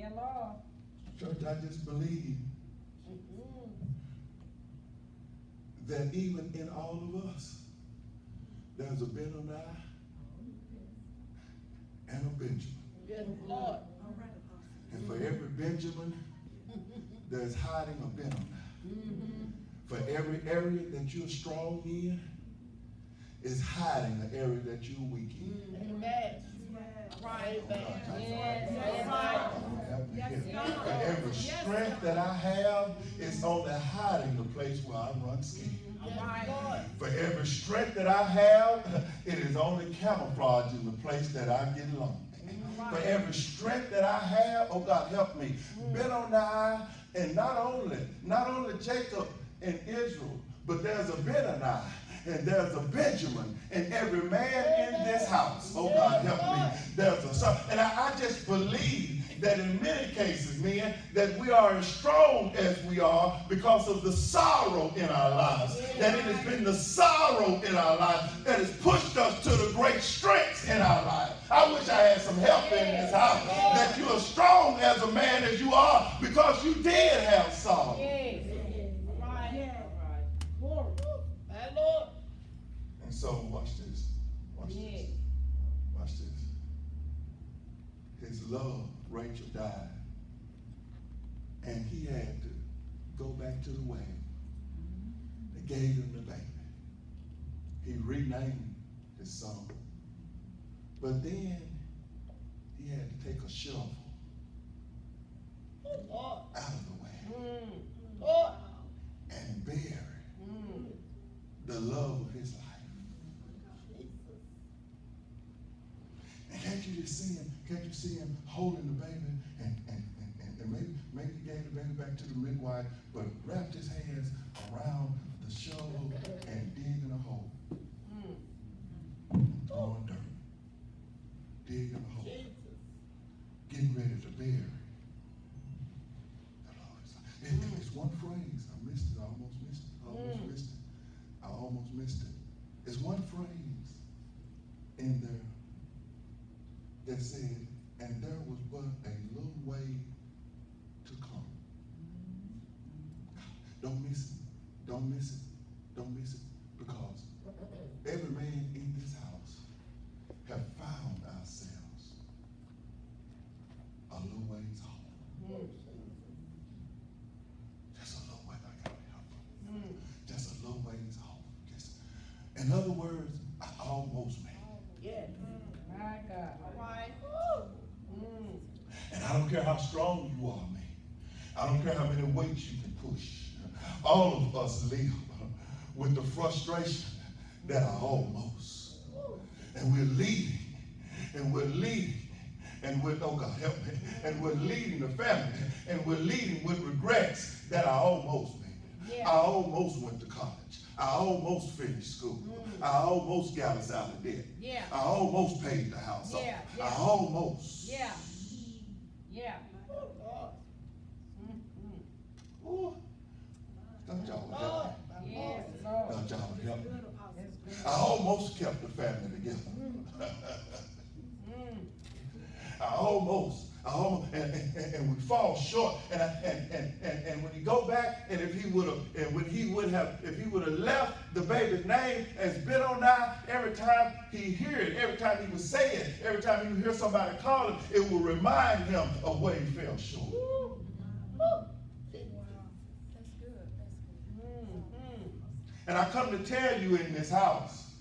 Yeah, Lord. Church, I just believe that even in all of us, there's a Benoni and a Benjamin. Yes, Lord. And for every Benjamin, there's hiding a Benoni. For every area that you're strong in, is hiding an area that you're weak in. Amen. Right. For every strength that I have is only hiding the place where I run scared. For every strength that I have, it is only camouflaging the place that I get lonely. For every strength that I have, oh God, help me. Benoni, and not only Jacob and Israel, but there's a Benoni and there's a Benjamin in every man in this house. Oh God, help me. There's a son. And I just believe that in many cases, men, that we are as strong as we are because of the sorrow in our lives. That it has been the sorrow in our lives that has pushed us to the great strengths in our lives. I wish I had some help in this house. That you are strong as a man as you are because you did have sorrow. And so, watch this. Watch this. Watch this. His love, Rachel, died. And he had to go back to the well. They gave him the baby. He renamed his son. But then he had to take a shovel out of the well and bury the love of his life. And can't you just see him? Can't you see him holding the baby and maybe he gave the baby back to the midwife, but wrapped his hands around the shovel and digging a hole, throwing dirt, digging a hole, getting ready to bury the love of his life. It's one phrase. I missed it. I almost missed it. I almost missed it. There's one phrase in there that said, and there was but a little way to come. Don't miss it. Don't miss it. Don't miss it. Because every man in this house have found ourselves a little ways off. Just a little way. I gotta help them. Just a little ways off. In other words, I almost made it. Yeah. My God. All right. And I don't care how strong you are, man. I don't care how many weights you can push. All of us live with the frustration that I almost. And we're leading. And we're leading. And we're, oh God, help me. And we're leading the family. And we're leading with regrets that I almost made it. Yeah. I almost went to college. I almost finished school. I almost got us out of debt. Yeah. I almost paid the house off. Yeah, yeah. I almost. Yeah. Yeah. Ooh. Don't y'all help me. Yes, Lord. Don't y'all help me. That's good. I almost kept the family together. I almost, and we fall short. And when you go back, and if he would have left the baby's name as Benoni, every time he hear it, every time he would say it, every time you hear somebody call him, it will remind him of where he fell short. And I come to tell you in this house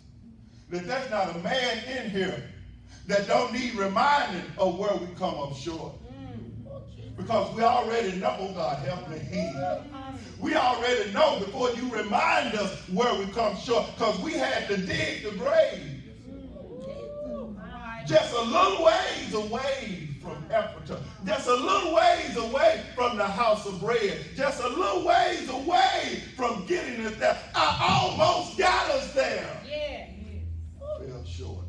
that there's not a man in here that don't need reminding of where we come up short. Because we already know, oh God, help me. We already know before you remind us where we come short, because we had to dig the grave. Just a little ways away from Ephrata. Just a little ways away from the house of bread. Just a little ways away from getting us there. I almost got us there. Yeah. Fell short.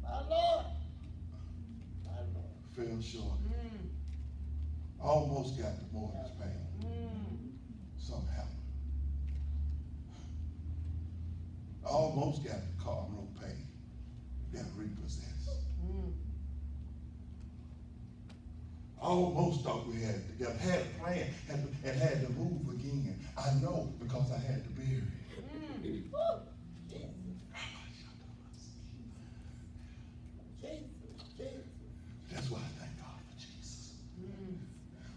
My Lord. Fell short. Almost got the mortgage paid. Something happened. Almost got the car note paid. Got repossessed. Almost thought we had it together, had a plan, and had to move again. I know because I had to bury it. That's why I thank God for Jesus.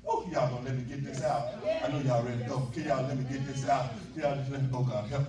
Oh, y'all gonna let me get this out? I know y'all ready to go. Can y'all let me get this out? Can y'all just let me go? God help me.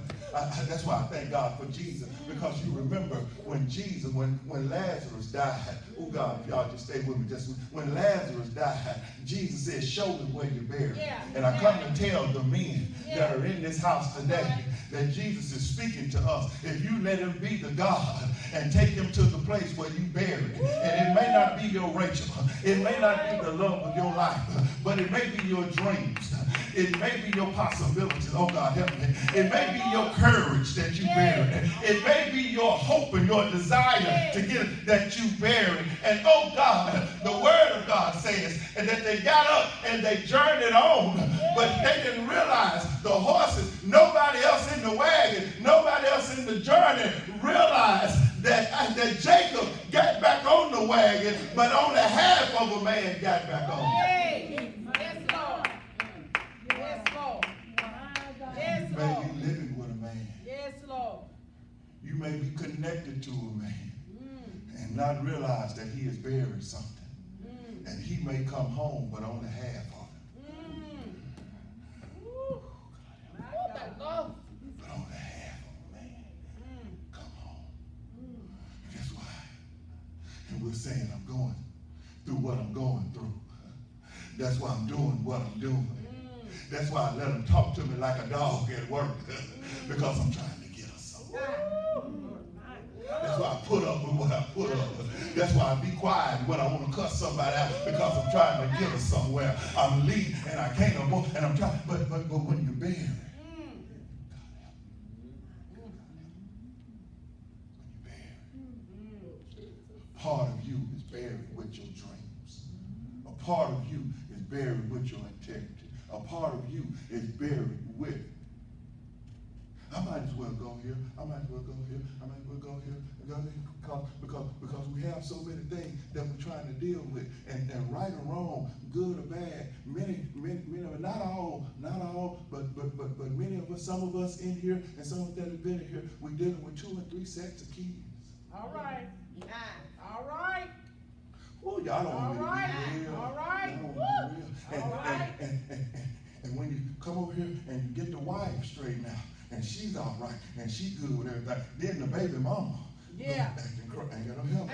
That's why I thank God for Jesus, because you remember when Jesus, when Lazarus died. Oh God, if y'all just stay with me. Just when Lazarus died, Jesus said, "Show me where you buried." And I come to tell the men that are in this house today that Jesus is speaking to us. If you let him be the God and take him to the place where you buried, and it may not be your Rachel, it may not be the love of your life, but it may be your dreams. It may be your possibilities. Oh God, help me. It may be your courage that you buried. It may be your hope and your desire to get that you buried. And oh God, the word of God says that they got up and they journeyed on, but they didn't realize the horses, nobody else in the wagon, nobody else in the journey realized that Jacob got back on the wagon, but only half of a man got back on. You may be living with a man. Yes, Lord. You may be connected to a man and not realize that he has buried something. And he may come home, but only half of it. But only half of a man come home. Guess why? And we're saying I'm going through what I'm going through. That's why I'm doing what I'm doing. That's why I let them talk to me like a dog at work, because I'm trying to get us somewhere. That's why I put up with what I put up with. That's why I be quiet when I want to cuss somebody out, because I'm trying to get us somewhere. I'm leading and I can't no more, and I'm trying, but when you're buried, part of you is buried with your dreams. A part of you is buried with your integrity. A part of you is buried with. I might as well go here. I might as well go here. I might as well go here. Because we have so many things that we're trying to deal with, and right or wrong, good or bad. Many of us, not all, but many of us, some of us in here, and some of us that have been in here, we're dealing with 2 and 3 sets of keys. All right. All right. Oh, y'all don't want me to be real. All right. Y'all don't want me to be real. And when you come over here and you get the wife straightened out, and she's all right, and she good with everything, then the baby mama ain't got no help.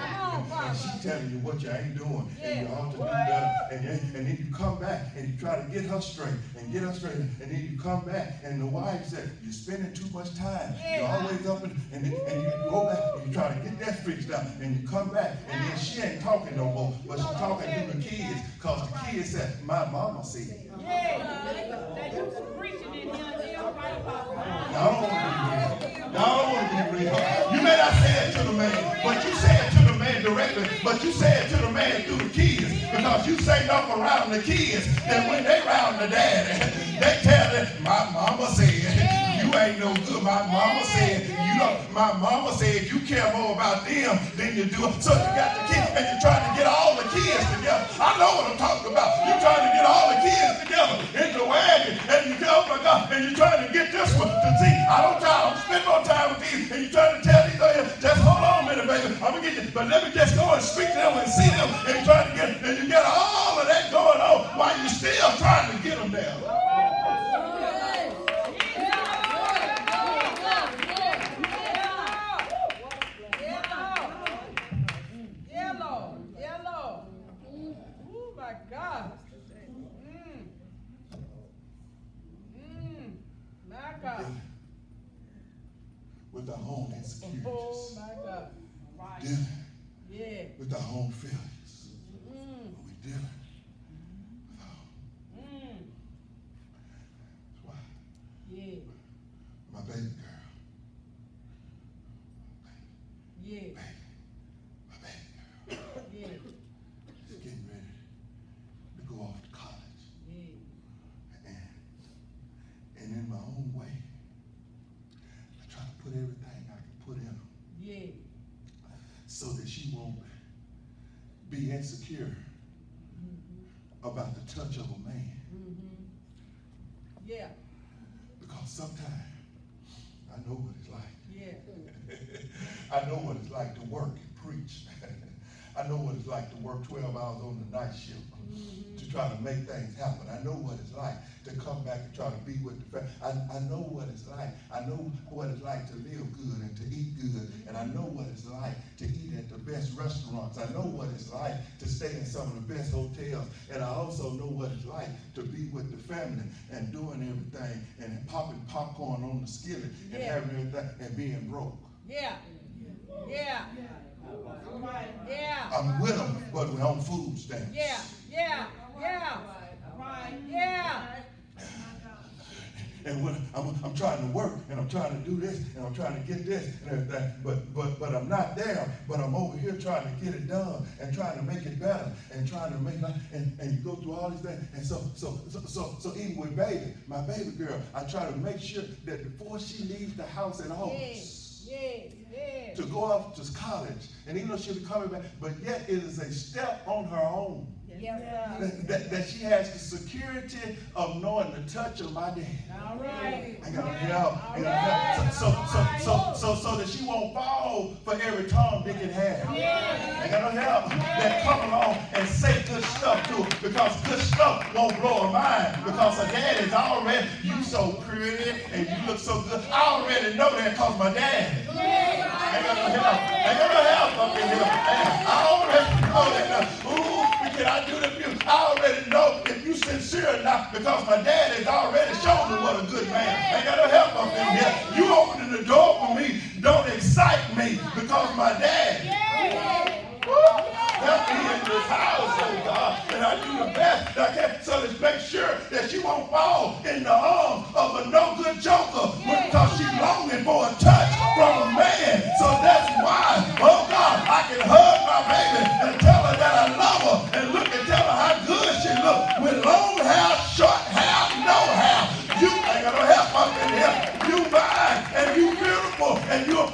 And she telling you what you ain't doing, and you ought to do better. And then you come back and you try to get her straight, and then you come back, and the wife said, you're spending too much time. You're always up, and then you go back and you try to get that fixed out, and you come back, and then she ain't talking no more, but she's talking to the kids, because the kids said, my mama said. That you preaching in here, right about Y'all don't want to be real. You may not say it to the man, but you say it to the man directly, but you say it to the man through the kids, because you say enough around the kids that when they around the daddy, they tell them, my mama said, you ain't no good. My mama said, my mama said you care more about them than you do. So you got the kids, and you're trying to get all the kids together. I know what I'm talking about. You're trying to get all the kids together in the wagon, and you go, oh my God, and you're trying to get this one to see. I don't spend more time with these, and you're trying to tell these, just hold on a minute, baby. I'm gonna get you, but let me just go and speak to them and see them, and you're trying to get, and you get all of that going on while you're still trying to get them there. With our own insecurities. Oh my God. Right. Dealing with our own failures. We're dealing with our own. That's why. My baby girl. My baby girl. Is getting ready to go off to college. And in my own way, try to put everything I can put in her. So that she won't be insecure about the touch of a man. Yeah. Because sometimes I know what it's like. Yeah. I know what it's like to work and preach. I know what it's like to work 12 hours on the night shift to try to make things happen. I know what it's like to come back and try to be with the family. I know what it's like. I know what it's like to live good and to eat good. And I know what it's like to eat at the best restaurants. I know what it's like to stay in some of the best hotels. And I also know what it's like to be with the family and doing everything and popping popcorn on the skillet and having everything and being broke. Yeah. Yeah. Yeah. I'm with them, but we're on food stamps. Yeah. Yeah. Yeah. Right. Yeah. And when I'm trying to work and I'm trying to do this and I'm trying to get this and everything, but I'm not there, but I'm over here trying to get it done and trying to make it better and trying to make it, and you go through all these things. And so even with baby, my baby girl, I try to make sure that before she leaves the house at home, to go off to college, and even though she'll be coming back, but yet it is a step on her own. That she has the security of knowing the touch of my dad. All right. I gotta help. So that she won't fall for every Tom, Dick, and Harry. I gotta help that come along and say good stuff to her, because good stuff won't blow her mind, because her dad is already, you so pretty and you look so good. I already know that because my dad. I gotta help up in here. I already know that. Ooh, can I do the view? I already know if you sincere or not, because my dad has already shown me what a good man. I gotta help up in here. You opening the door for me don't excite me, because my dad. Help me in this house, oh God, and I do the best I can. So let's make sure that she won't fall in the arms of a no good joker, because she's longing for a touch from a man. So that's why, oh God, I can hug my baby and tell her that I love her, and look and tell her how good she looks with long hair, short hair, no hair. You ain't gonna help up in here. You mine, and you beautiful, and you're